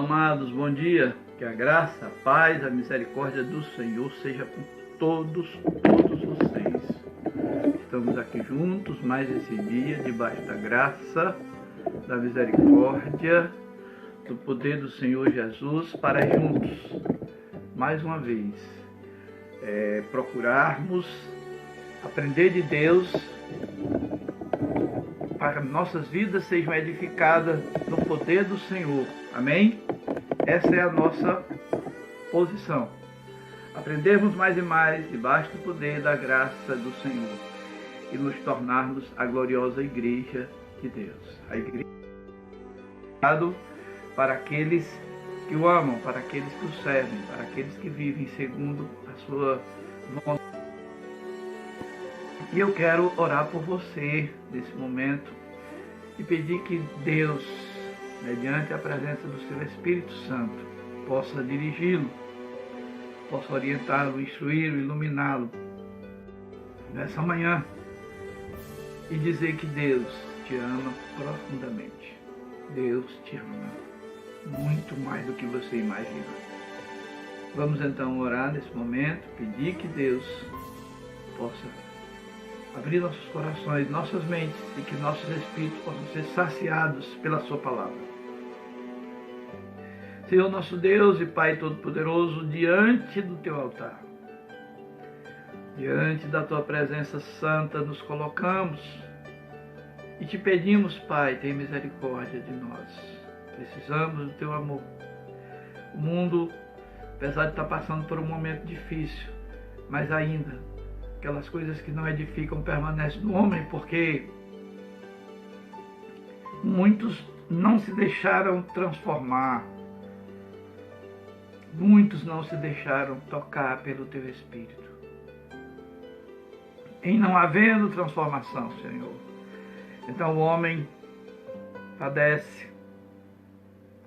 amados, bom dia. Que a graça, a paz, a misericórdia do Senhor seja com todos vocês. Estamos aqui juntos mais esse dia, debaixo da graça, da misericórdia, do poder do Senhor Jesus, para juntos, mais uma vez, procurarmos aprender de Deus, para que nossas vidas sejam edificadas no poder do Senhor. Amém? Essa é a nossa posição. Aprendermos mais e mais debaixo do poder da graça do Senhor e nos tornarmos a gloriosa igreja de Deus. A igreja para aqueles que o amam, para aqueles que o servem, para aqueles que vivem segundo a sua vontade. E eu quero orar por você nesse momento e pedir que Deus, mediante a presença do seu Espírito Santo, possa dirigi-lo, possa orientá-lo, instruí-lo, iluminá-lo nessa manhã e dizer que Deus te ama profundamente. Deus te ama muito mais do que você imagina. Vamos então orar nesse momento, pedir que Deus possa abrir nossos corações, nossas mentes e que nossos espíritos possam ser saciados pela sua palavra. Senhor nosso Deus e Pai Todo-Poderoso, diante do teu altar, diante da tua presença santa, nos colocamos e te pedimos, Pai, tem misericórdia de nós. Precisamos do teu amor. O mundo, apesar de estar passando por um momento difícil, mas ainda aquelas coisas que não edificam permanecem no homem, porque muitos não se deixaram transformar, muitos não se deixaram tocar pelo teu Espírito. Em não havendo transformação, Senhor, então o homem padece,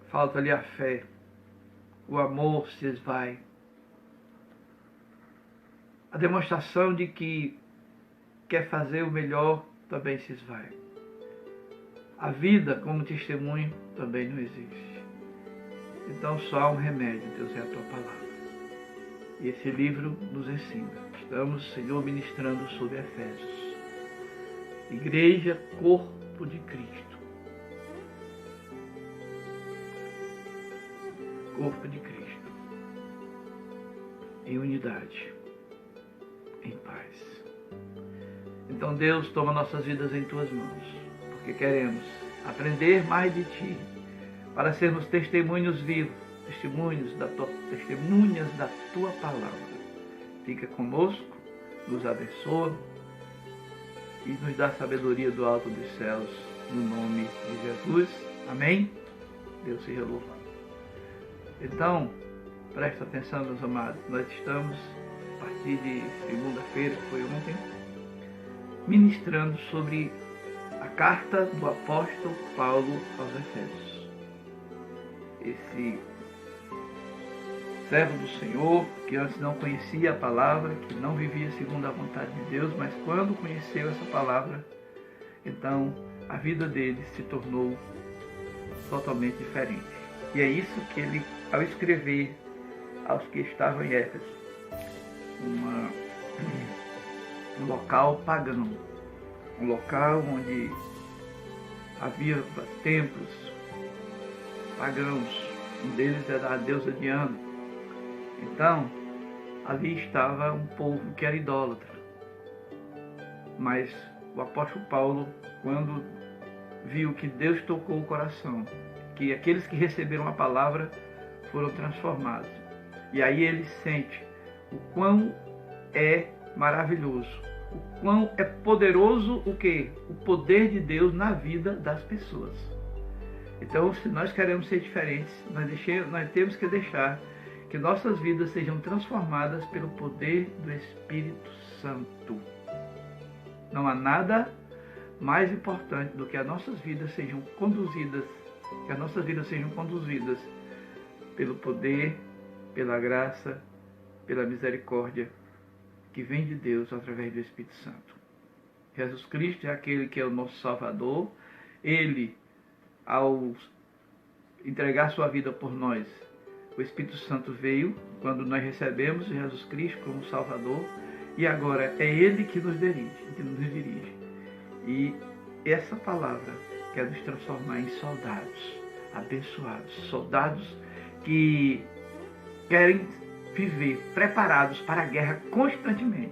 falta-lhe a fé, o amor se esvai. A demonstração de que quer fazer o melhor também se esvai. A vida como testemunho também não existe. Então só há um remédio, Deus, é a tua palavra. E esse livro nos ensina. Estamos, Senhor, ministrando sobre Efésios. Igreja, corpo de Cristo. Corpo de Cristo. Em unidade. Em paz. Então, Deus, toma nossas vidas em tuas mãos, porque queremos aprender mais de ti, para sermos testemunhos vivos, testemunhas da tua palavra. Fica conosco, nos abençoa e nos dá sabedoria do alto dos céus, no nome de Jesus. Amém? Deus seja louvado. Então, presta atenção, meus amados, nós estamos a partir de segunda-feira, que foi ontem, ministrando sobre a carta do apóstolo Paulo aos Efésios. Esse servo do Senhor, que antes não conhecia a palavra, que não vivia segundo a vontade de Deus, mas quando conheceu essa palavra, então a vida dele se tornou totalmente diferente. E é isso que ele, ao escrever aos que estavam em Éfeso, um local pagão, um local onde havia templos pagãos, um deles era a deusa Diana. Então, ali estava um povo que era idólatra. Mas o apóstolo Paulo, quando viu que Deus tocou o coração, que aqueles que receberam a palavra foram transformados, e aí ele sente o quão é maravilhoso, o quão é poderoso o quê? O poder de Deus na vida das pessoas. Então, se nós queremos ser diferentes, nós temos que deixar que nossas vidas sejam transformadas pelo poder do Espírito Santo. Não há nada mais importante do que as nossas vidas sejam conduzidas, pelo poder, pela graça, pela misericórdia que vem de Deus através do Espírito Santo. Jesus Cristo é aquele que é o nosso Salvador. Ele, ao entregar sua vida por nós. O Espírito Santo veio quando nós recebemos Jesus Cristo como Salvador, e agora é Ele que nos dirige. E essa palavra quer nos transformar em soldados abençoados, soldados que querem viver preparados para a guerra constantemente.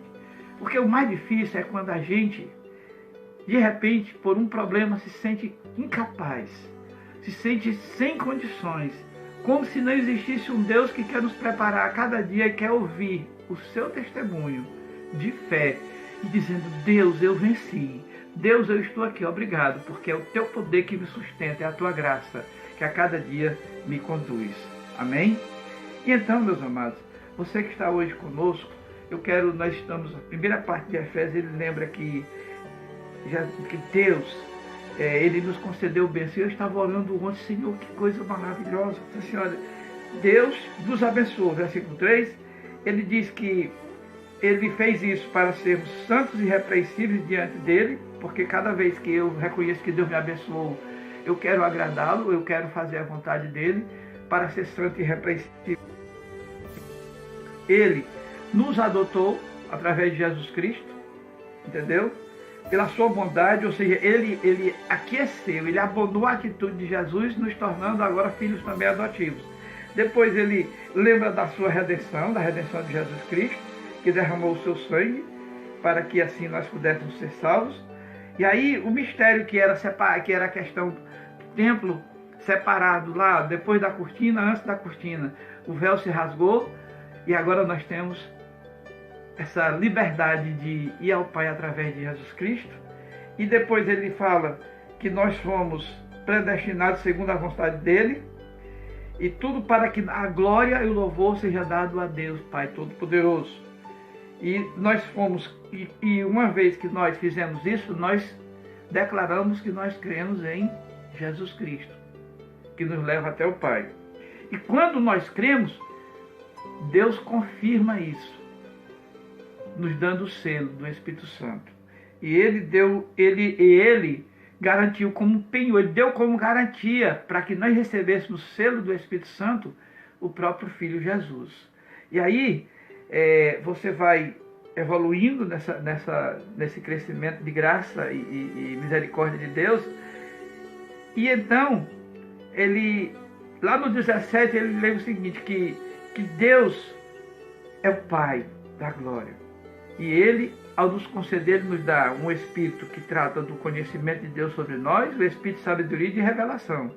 Porque o mais difícil é quando a gente, de repente, por um problema, se sente incapaz, se sente sem condições, como se não existisse um Deus que quer nos preparar a cada dia e quer ouvir o seu testemunho de fé e dizendo: Deus, eu venci. Deus, eu estou aqui, obrigado, porque é o teu poder que me sustenta, é a tua graça que a cada dia me conduz. Amém? E então, meus amados, você que está hoje conosco, nós estamos, na primeira parte de Efésios, ele lembra que Deus, Ele nos concedeu bênção. Eu estava orando ontem, Senhor, que coisa maravilhosa. Senhora, Deus nos abençoou. Versículo 3, ele diz que Ele fez isso para sermos santos e irrepreensíveis diante dEle, porque cada vez que eu reconheço que Deus me abençoou, eu quero agradá-lo, eu quero fazer a vontade dEle, para ser santo e irrepreensível. Ele nos adotou através de Jesus Cristo, entendeu? Pela sua bondade, ou seja, ele aqueceu, ele abonou a atitude de Jesus, nos tornando agora filhos também adotivos. Depois ele lembra da sua redenção, da redenção de Jesus Cristo, que derramou o seu sangue, para que assim nós pudéssemos ser salvos. E aí o mistério que era a questão do templo separado lá, depois da cortina, antes da cortina, o véu se rasgou, e agora nós temos essa liberdade de ir ao Pai através de Jesus Cristo. E depois ele fala que nós fomos predestinados segundo a vontade dele, e tudo para que a glória e o louvor seja dado a Deus, Pai Todo-Poderoso. E nós fomos, e uma vez que nós fizemos isso, nós declaramos que nós cremos em Jesus Cristo, que nos leva até o Pai. E quando nós cremos, Deus confirma isso, nos dando o selo do Espírito Santo. E ele garantiu como penhor, ele deu como garantia para que nós recebêssemos o selo do Espírito Santo, o próprio Filho Jesus. E aí você vai evoluindo nesse crescimento de graça e misericórdia de Deus. E então, lá no 17, ele lê o seguinte, que Deus é o Pai da glória. E Ele, ao nos conceder, Ele nos dá um Espírito que trata do conhecimento de Deus sobre nós, o Espírito de sabedoria e de revelação.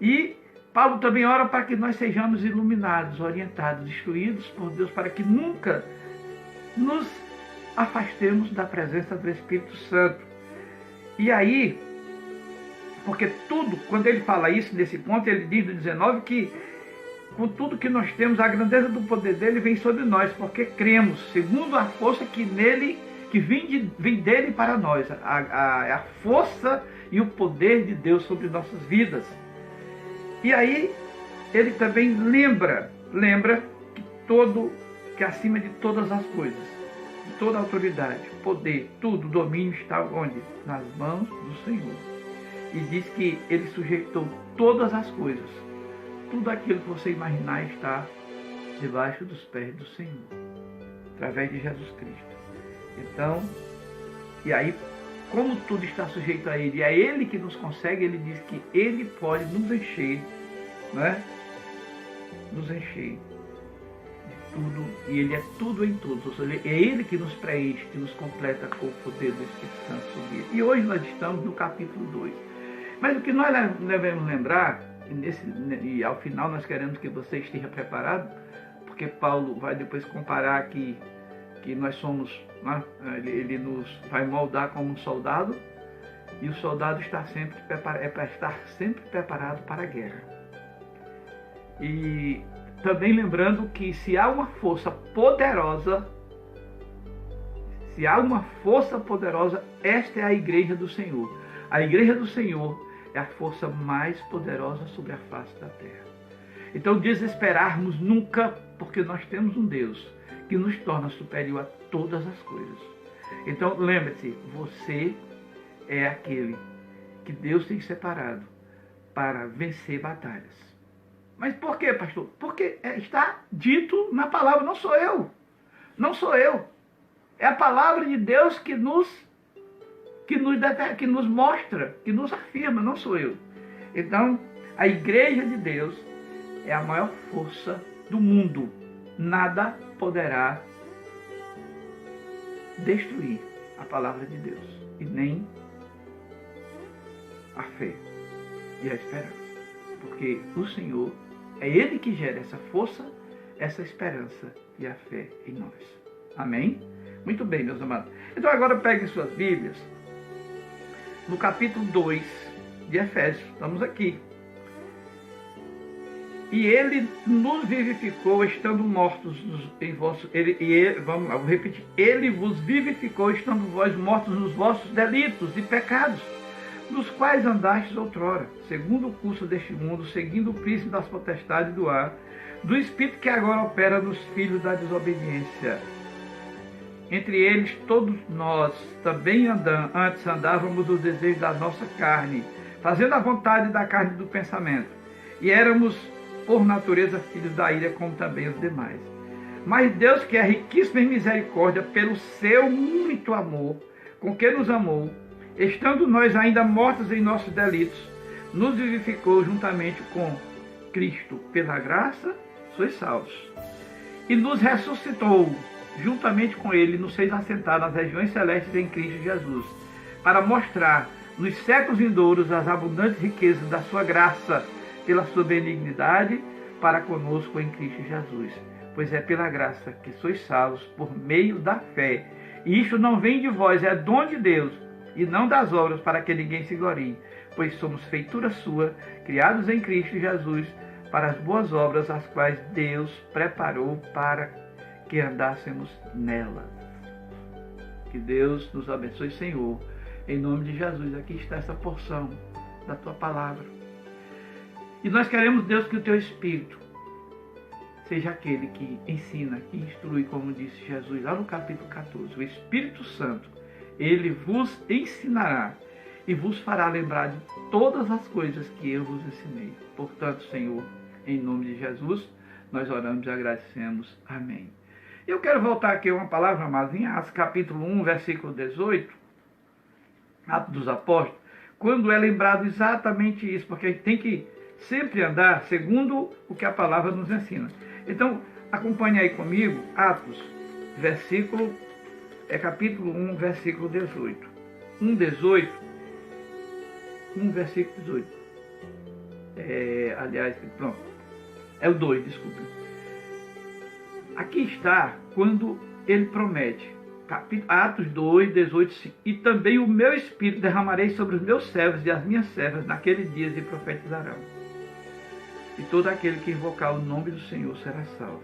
E Paulo também ora para que nós sejamos iluminados, orientados, instruídos por Deus, para que nunca nos afastemos da presença do Espírito Santo. E aí, porque tudo, quando ele fala isso nesse ponto, ele diz no 19 que com tudo que nós temos, a grandeza do poder dele vem sobre nós, porque cremos, segundo a força que vem dele para nós, a força e o poder de Deus sobre nossas vidas. E aí, ele também lembra que acima de todas as coisas, de toda autoridade, poder, tudo, domínio está onde? Nas mãos do Senhor. E diz que ele sujeitou todas as coisas. Tudo aquilo que você imaginar está debaixo dos pés do Senhor, através de Jesus Cristo. Então, e aí, como tudo está sujeito a Ele, e é Ele que nos consegue, Ele diz que Ele pode nos encher, né? Nos encher de tudo, e Ele é tudo em todos, ou seja, é Ele que nos preenche, que nos completa com o poder do Espírito Santo sobre Ele. E hoje nós estamos no capítulo 2. Mas o que nós devemos lembrar, e ao final nós queremos que você esteja preparado, porque Paulo vai depois comparar que nós somos, né? Ele nos vai moldar como um soldado, e o soldado está sempre para estar sempre preparado para a guerra. E também lembrando que se há uma força poderosa, esta é a igreja do Senhor. A igreja do Senhor é a força mais poderosa sobre a face da terra. Então, desesperarmos nunca, porque nós temos um Deus que nos torna superior a todas as coisas. Então, lembre-se, você é aquele que Deus tem separado para vencer batalhas. Mas por quê, pastor? Porque está dito na palavra, não sou eu. Não sou eu. É a palavra de Deus que nos mostra, que nos afirma, não sou eu. Então, a igreja de Deus é a maior força do mundo. Nada poderá destruir a palavra de Deus, e nem a fé e a esperança. Porque o Senhor, é Ele que gera essa força, essa esperança e a fé em nós. Amém? Muito bem, meus amados. Então agora peguem suas Bíblias, no capítulo 2 de Efésios. Estamos aqui. E Ele nos vivificou, estando mortos em vossos... Vamos repetir. Ele vos vivificou, estando vós mortos nos vossos delitos e pecados, nos quais andastes outrora, segundo o curso deste mundo, seguindo o príncipe das potestades do ar, do espírito que agora opera nos filhos da desobediência. Entre eles, todos nós também antes andávamos nos desejos da nossa carne, fazendo a vontade da carne e do pensamento. E éramos, por natureza, filhos da ira, como também os demais. Mas Deus, que é riquíssimo em misericórdia, pelo seu muito amor, com que nos amou, estando nós ainda mortos em nossos delitos, nos vivificou juntamente com Cristo. Pela graça, sois salvos. E nos ressuscitou juntamente com Ele, nos fez assentar nas regiões celestes em Cristo Jesus, para mostrar nos séculos vindouros as abundantes riquezas da sua graça, pela sua benignidade para conosco em Cristo Jesus. Pois é pela graça que sois salvos por meio da fé. E isto não vem de vós, é dom de Deus, e não das obras, para que ninguém se glorie. Pois somos feitura sua, criados em Cristo Jesus, para as boas obras, as quais Deus preparou para que andássemos nelas. Que Deus nos abençoe, Senhor. Em nome de Jesus, aqui está essa porção da tua palavra. E nós queremos, Deus, que o teu Espírito seja aquele que ensina, que instrui, como disse Jesus lá no capítulo 14. O Espírito Santo, ele vos ensinará e vos fará lembrar de todas as coisas que eu vos ensinei. Portanto, Senhor, em nome de Jesus, nós oramos e agradecemos. Amém. Eu quero voltar aqui a uma palavra, amados, em Atos capítulo 1, versículo 18, Atos dos Apóstolos, quando é lembrado exatamente isso, porque a gente tem que sempre andar segundo o que a palavra nos ensina. Então, acompanhe aí comigo, Atos, capítulo 1, versículo 18. 1, versículo 18. Pronto. É o 2, desculpa. Aqui está quando ele promete. Atos 2, 18. E também o meu Espírito derramarei sobre os meus servos e as minhas servas naqueles dias e profetizarão. E todo aquele que invocar o nome do Senhor será salvo.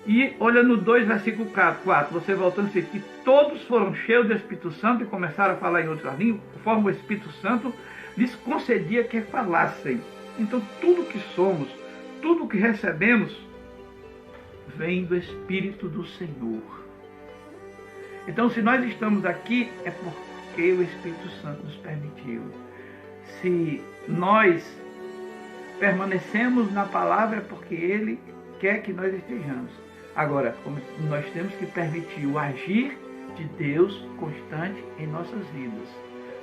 E olha no 2, versículo 4, você voltando a dizer que todos foram cheios do Espírito Santo e começaram a falar em outras línguas, conforme o Espírito Santo lhes concedia que falassem. Então tudo que somos, tudo que recebemos, vem do Espírito do Senhor. Então, se nós estamos aqui, é porque o Espírito Santo nos permitiu. Se nós permanecemos na palavra, é porque Ele quer que nós estejamos. Agora, nós temos que permitir o agir de Deus constante em nossas vidas.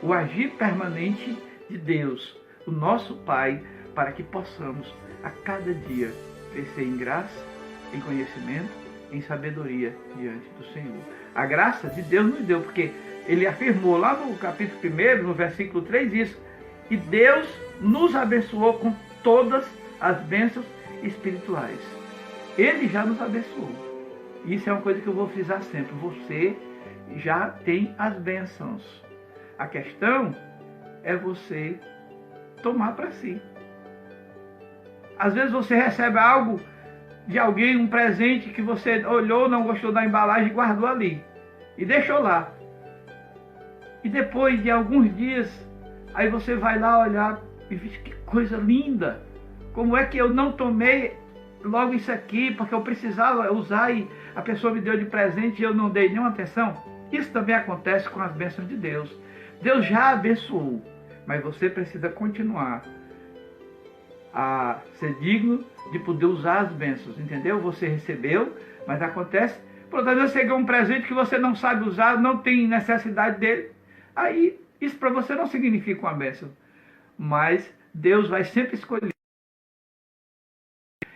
O agir permanente de Deus, o nosso Pai, para que possamos a cada dia crescer em graça, em conhecimento, em sabedoria diante do Senhor. A graça de Deus nos deu, porque ele afirmou lá no capítulo 1, no versículo 3, isso, que Deus nos abençoou com todas as bênçãos espirituais. Ele já nos abençoou. Isso é uma coisa que eu vou frisar sempre. Você já tem as bênçãos. A questão é você tomar para si. Às vezes você recebe algo de alguém, um presente que você olhou, não gostou da embalagem e guardou ali. E deixou lá. E depois de alguns dias, aí você vai lá olhar e diz, que coisa linda. Como é que eu não tomei logo isso aqui, porque eu precisava usar e a pessoa me deu de presente e eu não dei nenhuma atenção? Isso também acontece com as bênçãos de Deus. Deus já abençoou, mas você precisa continuar a ser digno de poder usar as bênçãos, entendeu? Você recebeu, mas acontece, por às vezes você ganha um presente que você não sabe usar, não tem necessidade dele, aí isso para você não significa uma bênção, mas Deus vai sempre escolher,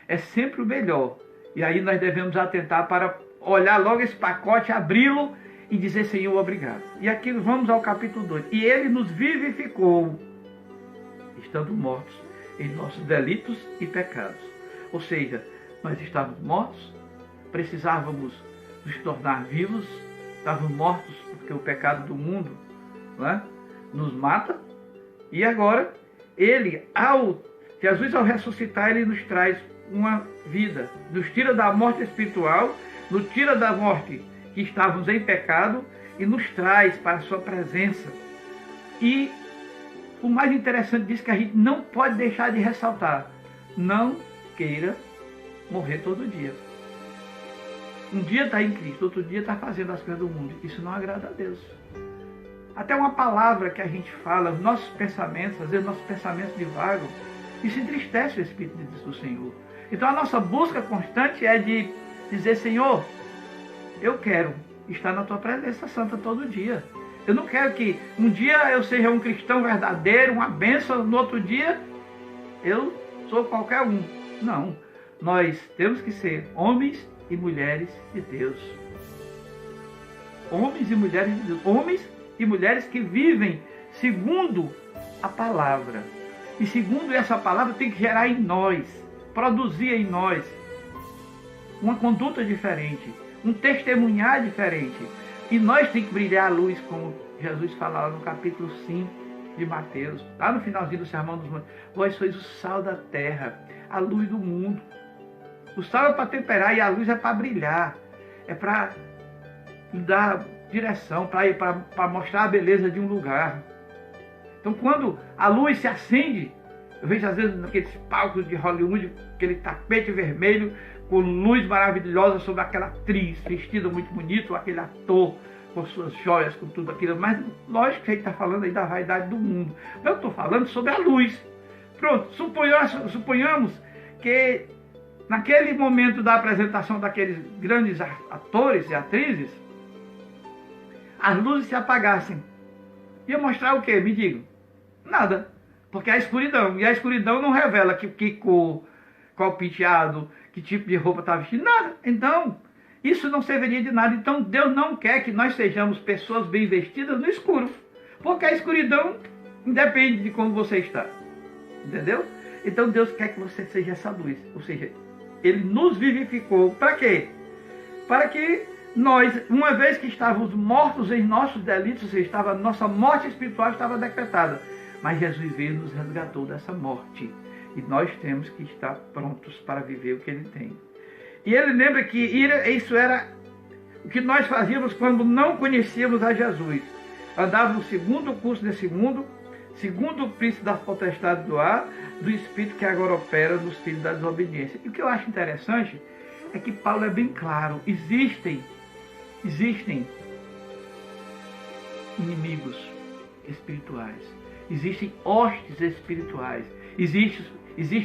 é sempre o melhor, e aí nós devemos atentar para olhar logo esse pacote, abri-lo e dizer: Senhor, obrigado. E aqui vamos ao capítulo 2. E ele nos vivificou, estando mortos em nossos delitos e pecados. Ou seja, nós estávamos mortos, precisávamos nos tornar vivos, estávamos mortos porque o pecado do mundo, né, nos mata. E agora, Jesus ao ressuscitar, ele nos traz uma vida, nos tira da morte espiritual, nos tira da morte que estávamos em pecado e nos traz para a sua presença. E o mais interessante disso é que a gente não pode deixar de ressaltar: não queira morrer todo dia. Um dia está em Cristo, outro dia está fazendo as coisas do mundo. Isso não agrada a Deus. Até uma palavra que a gente fala, nossos pensamentos, às vezes nossos pensamentos divagam, isso entristece o Espírito do Senhor. Então a nossa busca constante é de dizer: Senhor, eu quero estar na tua presença santa todo dia. Eu não quero que um dia eu seja um cristão verdadeiro, uma bênção, no outro dia eu sou qualquer um. Não, nós temos que ser homens e mulheres de Deus. Homens e mulheres de Deus. Homens e mulheres que vivem segundo a palavra. E segundo essa palavra tem que gerar em nós, produzir em nós uma conduta diferente, um testemunhar diferente. E nós temos que brilhar a luz, como Jesus fala lá no capítulo 5 de Mateus, lá no finalzinho do Sermão dos Montes: vós sois o sal da terra, a luz do mundo. O sal é para temperar e a luz é para brilhar, é para dar direção, para mostrar a beleza de um lugar. Então, quando a luz se acende, eu vejo às vezes naqueles palcos de Hollywood, aquele tapete vermelho com luz maravilhosa sobre aquela atriz vestida muito bonito, aquele ator com suas joias, com tudo aquilo. Mas lógico que a gente está falando aí da vaidade do mundo. Eu estou falando sobre a luz. Pronto, suponhamos que naquele momento da apresentação daqueles grandes atores e atrizes, as luzes se apagassem. Ia mostrar o quê? Me digam. Nada. Porque é a escuridão. E a escuridão não revela que cor, qual penteado, que tipo de roupa está vestindo. Nada. Então, isso não serviria de nada. Então, Deus não quer que nós sejamos pessoas bem vestidas no escuro. Porque a escuridão independe de como você está. Entendeu? Então, Deus quer que você seja essa luz. Ou seja, Ele nos vivificou. Para quê? Para que nós, uma vez que estávamos mortos em nossos delitos, ou seja, nossa morte espiritual estava decretada. Mas Jesus veio e nos resgatou dessa morte. E nós temos que estar prontos para viver o que Ele tem. E Ele lembra que isso era o que nós fazíamos quando não conhecíamos a Jesus. Andávamos segundo o curso desse mundo, segundo o príncipe da potestade do ar, do Espírito que agora opera nos filhos da desobediência. E o que eu acho interessante é que Paulo é bem claro: existem inimigos espirituais, existem hostes espirituais, existem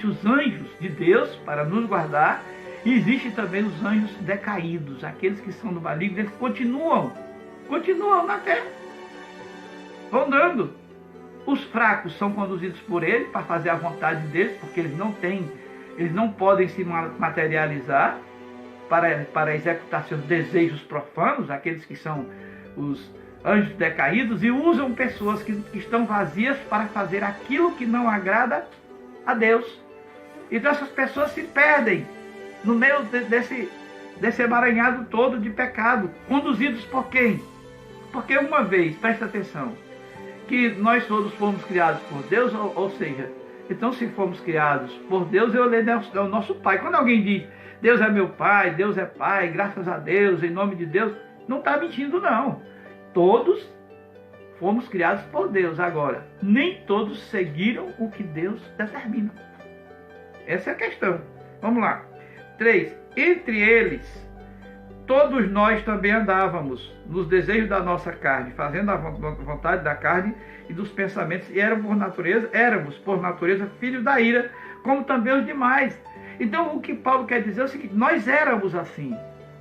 os anjos de Deus para nos guardar, e existem também os anjos decaídos, aqueles que são do maligno. Eles continuam na terra, vão dando. Os fracos são conduzidos por ele para fazer a vontade deles, porque eles não podem se materializar para executar seus desejos profanos, aqueles que são os anjos decaídos, e usam pessoas que estão vazias para fazer aquilo que não agrada a Deus. Então essas pessoas se perdem no meio desse emaranhado todo de pecado, conduzidos por quem? Porque uma vez, presta atenção, que nós todos fomos criados por Deus, ou seja, então se fomos criados por Deus, Ele é o nosso Pai. Quando alguém diz: Deus é meu Pai, Deus é Pai, graças a Deus, em nome de Deus, não está mentindo, não. Todos fomos criados por Deus. Agora, nem todos seguiram o que Deus determina. Essa é a questão. Vamos lá. 3. Entre eles, todos nós também andávamos nos desejos da nossa carne, fazendo a vontade da carne e dos pensamentos, e éramos por natureza filhos da ira, como também os demais. Então, o que Paulo quer dizer é o seguinte: nós éramos assim,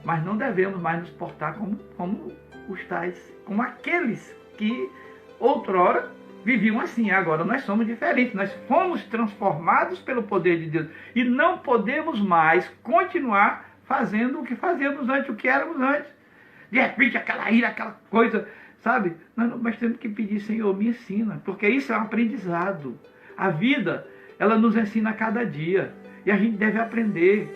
mas não devemos mais nos portar como os tais, como aqueles que outrora viviam assim. Agora nós somos diferentes, nós fomos transformados pelo poder de Deus e não podemos mais continuar fazendo o que fazíamos antes, o que éramos antes. De repente, aquela ira, aquela coisa, sabe? Nós temos que pedir: Senhor, me ensina, porque isso é um aprendizado. A vida, ela nos ensina a cada dia e a gente deve aprender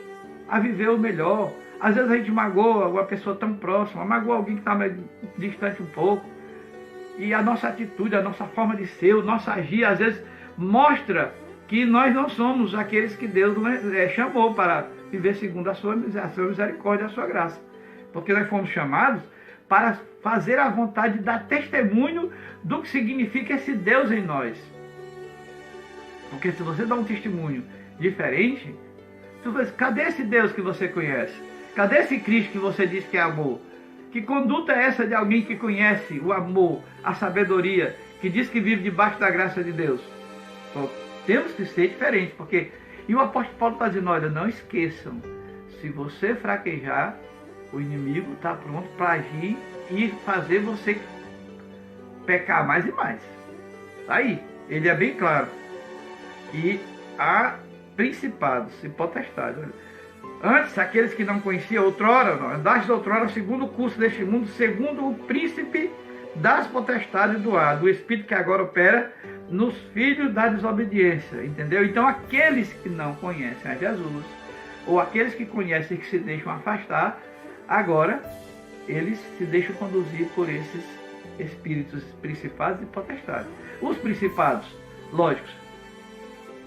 a viver o melhor. Às vezes a gente magoa uma pessoa tão próxima, magoa alguém que está mais distante um pouco. E a nossa atitude, a nossa forma de ser, o nosso agir, às vezes mostra que nós não somos aqueles que Deus chamou para viver segundo a sua misericórdia, a sua graça. Porque nós fomos chamados para fazer a vontade, dar testemunho do que significa esse Deus em nós. Porque se você dá um testemunho diferente, cadê esse Deus que você conhece? Cadê esse Cristo que você diz que é amor? Que conduta é essa de alguém que conhece o amor, a sabedoria, que diz que vive debaixo da graça de Deus? Então, temos que ser diferentes, porque... E o apóstolo Paulo está dizendo: olha, não esqueçam, se você fraquejar, o inimigo está pronto para agir e fazer você pecar mais e mais. Está aí, ele é bem claro. E há principados e potestades. Antes, aqueles que não conheciam outrora, andaste outrora segundo o curso deste mundo, segundo o príncipe das potestades do ar, do espírito que agora opera nos filhos da desobediência, entendeu? Então, aqueles que não conhecem a Jesus, ou aqueles que conhecem e que se deixam afastar, agora eles se deixam conduzir por esses espíritos principados e potestades. Os principados, lógicos,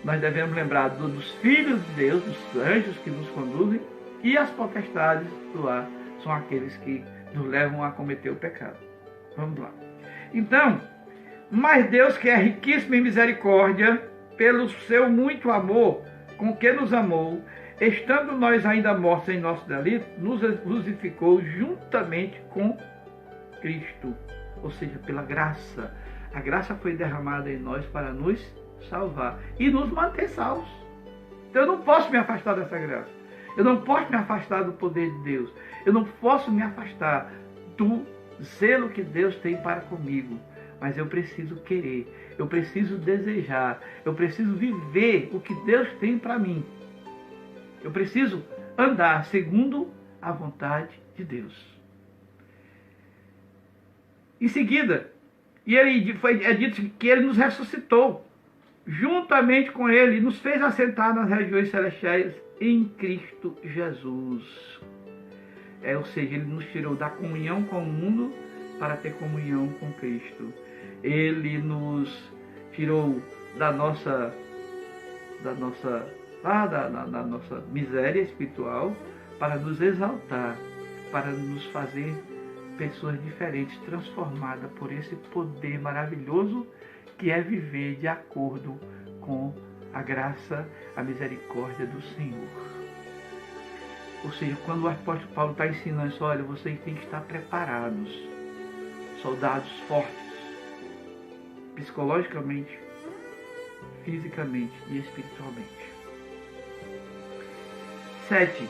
nós devemos lembrar dos filhos de Deus, dos anjos que nos conduzem, e as potestades do ar são aqueles que nos levam a cometer o pecado. Vamos lá. Então, mas Deus, que é riquíssimo em misericórdia, pelo seu muito amor com que nos amou, estando nós ainda mortos em nosso delito, nos justificou juntamente com Cristo. Ou seja, pela graça. A graça foi derramada em nós para nos salvar e nos manter salvos. Então eu não posso me afastar dessa graça. Eu não posso me afastar do poder de Deus. Eu não posso me afastar do zelo que Deus tem para comigo. Mas eu preciso querer, eu preciso desejar, eu preciso viver o que Deus tem para mim. Eu preciso andar segundo a vontade de Deus. Em seguida, é dito que Ele nos ressuscitou juntamente com Ele, nos fez assentar nas regiões celestiais em Cristo Jesus. Ou seja, Ele nos tirou da comunhão com o mundo para ter comunhão com Cristo. Ele nos tirou da nossa miséria espiritual para nos exaltar, para nos fazer pessoas diferentes, transformadas por esse poder maravilhoso que é viver de acordo com a graça, a misericórdia do Senhor. Ou seja, quando o apóstolo Paulo está ensinando isso, olha, vocês têm que estar preparados, soldados fortes, psicologicamente, fisicamente e espiritualmente. 7.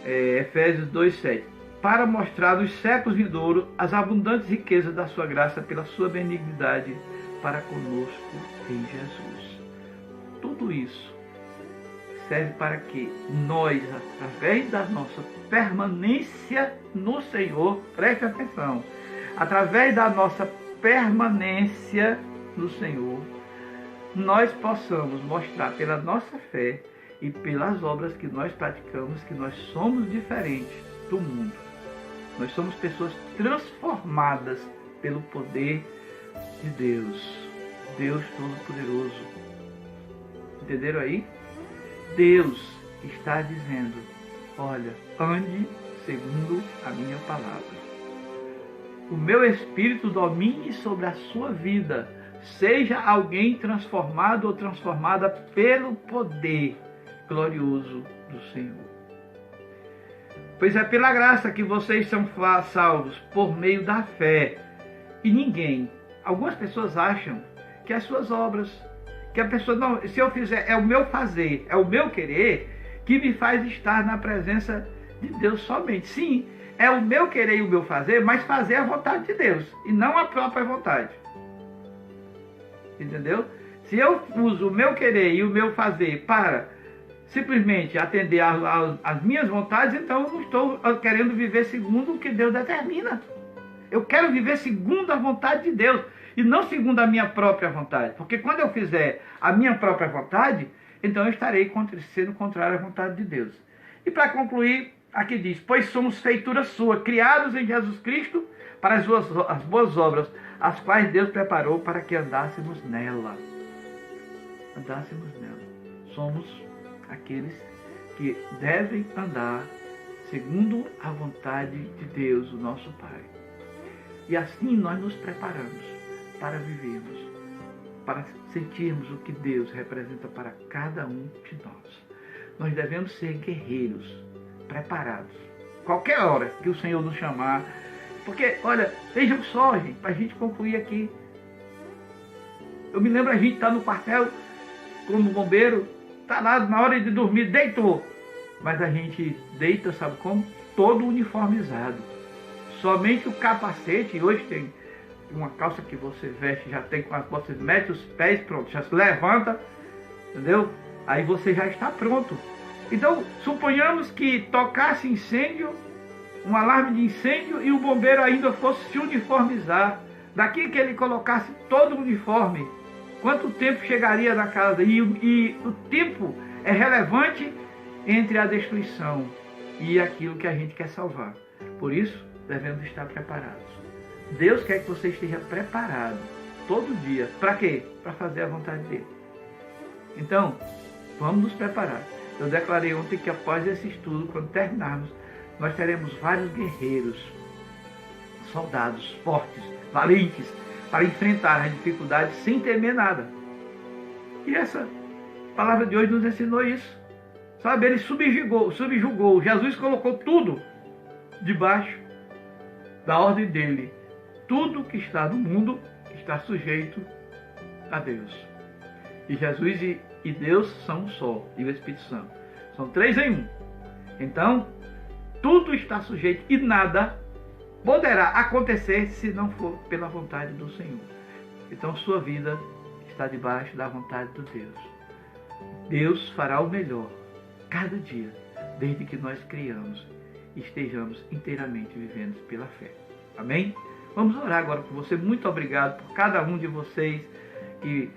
Efésios 2:7. Para mostrar nos séculos vindouros as abundantes riquezas da sua graça pela sua benignidade para conosco em Jesus. Tudo isso serve para que nós, através da nossa permanência no Senhor, preste atenção, através da nossa permanência no Senhor, nós possamos mostrar pela nossa fé e pelas obras que nós praticamos que nós somos diferentes do mundo. Nós somos pessoas transformadas pelo poder de Deus. Deus Todo-Poderoso. Entenderam aí? Deus está dizendo, olha, ande segundo a minha palavra. O meu Espírito domine sobre a sua vida. Seja alguém transformado ou transformada pelo poder glorioso do Senhor. Pois é pela graça que vocês são salvos por meio da fé. E algumas pessoas acham que as suas obras, Que a pessoa, não, se eu fizer, é o meu fazer, é o meu querer, que me faz estar na presença de Deus somente. Sim, é o meu querer e o meu fazer, mas fazer a vontade de Deus, e não a própria vontade. Entendeu? Se eu uso o meu querer e o meu fazer para simplesmente atender às minhas vontades, então eu não estou querendo viver segundo o que Deus determina. Eu quero viver segundo a vontade de Deus e não segundo a minha própria vontade. Porque quando eu fizer a minha própria vontade, então eu estarei sendo contrário à vontade de Deus. E para concluir, aqui diz: pois somos feitura sua, criados em Jesus Cristo para as boas obras, as quais Deus preparou para que andássemos nela. Andássemos nela. Somos aqueles que devem andar segundo a vontade de Deus, o nosso Pai. E assim nós nos preparamos para vivermos, para sentirmos o que Deus representa para cada um de nós. Nós devemos ser guerreiros, preparados, qualquer hora que o Senhor nos chamar. Porque, olha, vejam só, gente, para a gente concluir aqui. Eu me lembro, a gente está no quartel como bombeiro, está lá na hora de dormir, deitou. Mas a gente deita, sabe como? Todo uniformizado. Somente o capacete, hoje tem uma calça que você veste, já tem com as botas, mete os pés, pronto, já se levanta, entendeu? Aí você já está pronto. Então, suponhamos que tocasse incêndio, um alarme de incêndio, e o bombeiro ainda fosse se uniformizar. Daqui que ele colocasse todo o uniforme, quanto tempo chegaria na casa? E o tempo é relevante entre a destruição e aquilo que a gente quer salvar. Por isso, devemos estar preparados. Deus quer que você esteja preparado todo dia. Para quê? Para fazer a vontade dele. Então, vamos nos preparar. Eu declarei ontem que após esse estudo, quando terminarmos, nós teremos vários guerreiros, soldados fortes, valentes, para enfrentar as dificuldades sem temer nada. E essa palavra de hoje nos ensinou isso. Sabe, ele subjugou. Jesus colocou tudo debaixo da ordem dele. Tudo que está no mundo está sujeito a Deus. E Jesus e Deus são um só, e o Espírito Santo. São três em um. Então, tudo está sujeito e nada poderá acontecer se não for pela vontade do Senhor. Então, sua vida está debaixo da vontade de Deus. Deus fará o melhor cada dia, desde que nós criamos e estejamos inteiramente vivendo pela fé. Amém? Vamos orar agora por você. Muito obrigado por cada um de vocês que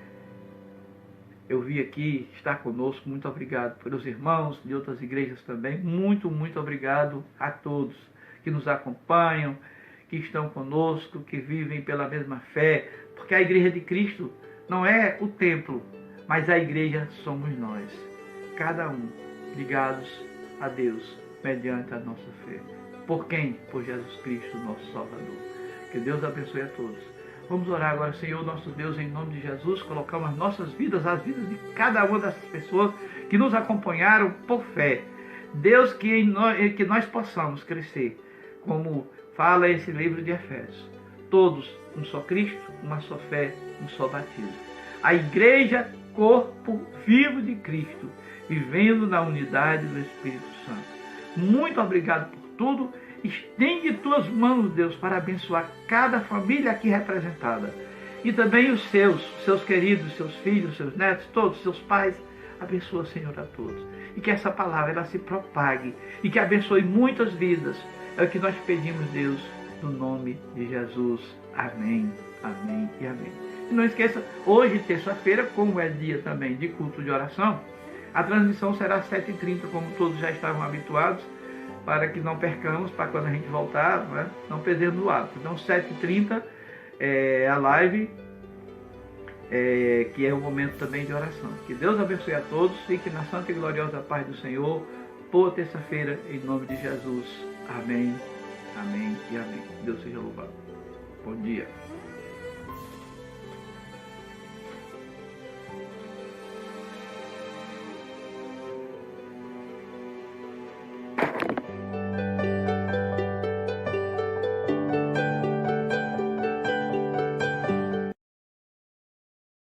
eu vi aqui estar conosco. Muito obrigado pelos irmãos de outras igrejas também. Muito, muito obrigado a todos que nos acompanham, que estão conosco, que vivem pela mesma fé. Porque a igreja de Cristo não é o templo, mas a igreja somos nós. Cada um ligados a Deus mediante a nossa fé. Por quem? Por Jesus Cristo, nosso Salvador. Que Deus abençoe a todos. Vamos orar agora, Senhor, nosso Deus, em nome de Jesus, colocamos as nossas vidas, as vidas de cada uma dessas pessoas que nos acompanharam por fé. Deus, que nós possamos crescer, como fala esse livro de Efésios. Todos, um só Cristo, uma só fé, um só batismo. A igreja, corpo vivo de Cristo, vivendo na unidade do Espírito Santo. Muito obrigado por tudo. Estende tuas mãos, Deus, para abençoar cada família aqui representada. E também os seus queridos, seus filhos, seus netos, todos, seus pais. Abençoa, Senhor, a todos. E que essa palavra ela se propague e que abençoe muitas vidas. É o que nós pedimos, Deus, no nome de Jesus. Amém, amém e amém. E não esqueça, hoje, terça-feira, como é dia também de culto de oração, a transmissão será às 7h30, como todos já estavam habituados, para que não percamos, para quando a gente voltar, não perdemos o hábito. Então, 7h30 é a live, que é o momento também de oração. Que Deus abençoe a todos, fique na santa e gloriosa paz do Senhor. Boa terça-feira, em nome de Jesus. Amém, amém e amém. Deus seja louvado. Bom dia.